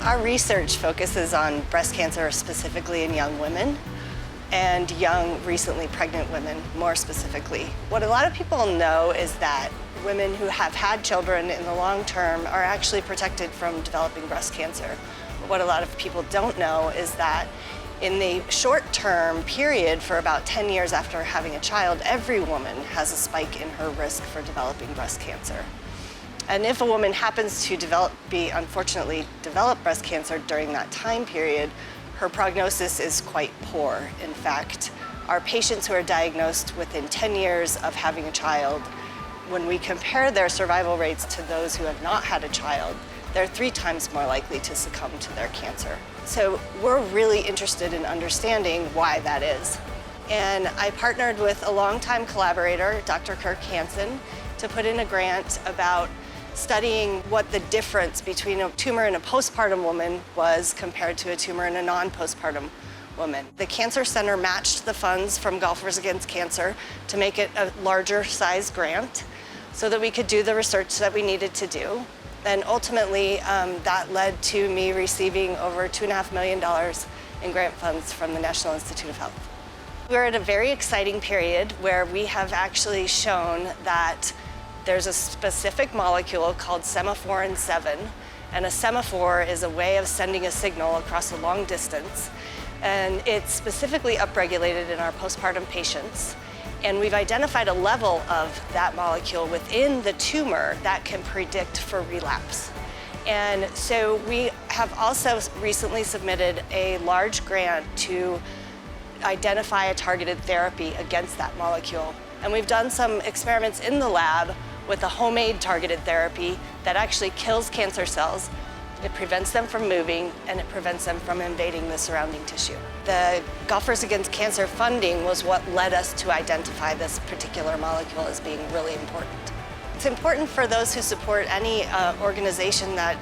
Our research focuses on breast cancer specifically in young women and young, recently pregnant women, more specifically. What a lot of people know is that women who have had children in the long term are actually protected from developing breast cancer. But what a lot of people don't know is that in the short-term period, for about 10 years after having a child, every woman has a spike in her risk for developing breast cancer. And if a woman happens to unfortunately develop breast cancer during that time period, her prognosis is quite poor. In fact, our patients who are diagnosed within 10 years of having a child, when we compare their survival rates to those who have not had a child, they're 3 times more likely to succumb to their cancer. So we're really interested in understanding why that is. And I partnered with a longtime collaborator, Dr. Kirk Hansen, to put in a grant about studying what the difference between a tumor in a postpartum woman was compared to a tumor in a non-postpartum woman. The Cancer Center matched the funds from Golfers Against Cancer to make it a larger size grant so that we could do the research that we needed to do. And ultimately, that led to me receiving over $2.5 million in grant funds from the National Institute of Health. We're at a very exciting period where we have actually shown that there's a specific molecule called semaphorin 7, and a semaphore is a way of sending a signal across a long distance, and it's specifically upregulated in our postpartum patients. And we've identified a level of that molecule within the tumor that can predict for relapse. And so we have also recently submitted a large grant to identify a targeted therapy against that molecule. And we've done some experiments in the lab with a homemade targeted therapy that actually kills cancer cells. It prevents them from moving, and it prevents them from invading the surrounding tissue. The Golfers Against Cancer funding was what led us to identify this particular molecule as being really important. It's important for those who support any organization that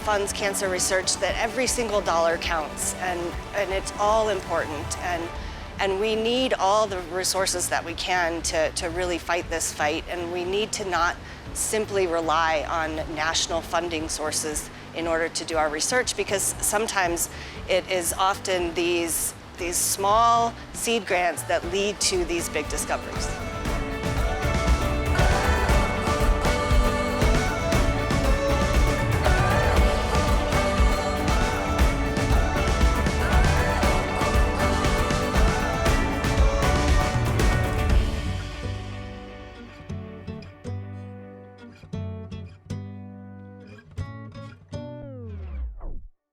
funds cancer research that every single dollar counts, and it's all important. And we need all the resources that we can to really fight this fight, and we need to not simply rely on national funding sources in order to do our research, because sometimes it is often these small seed grants that lead to these big discoveries.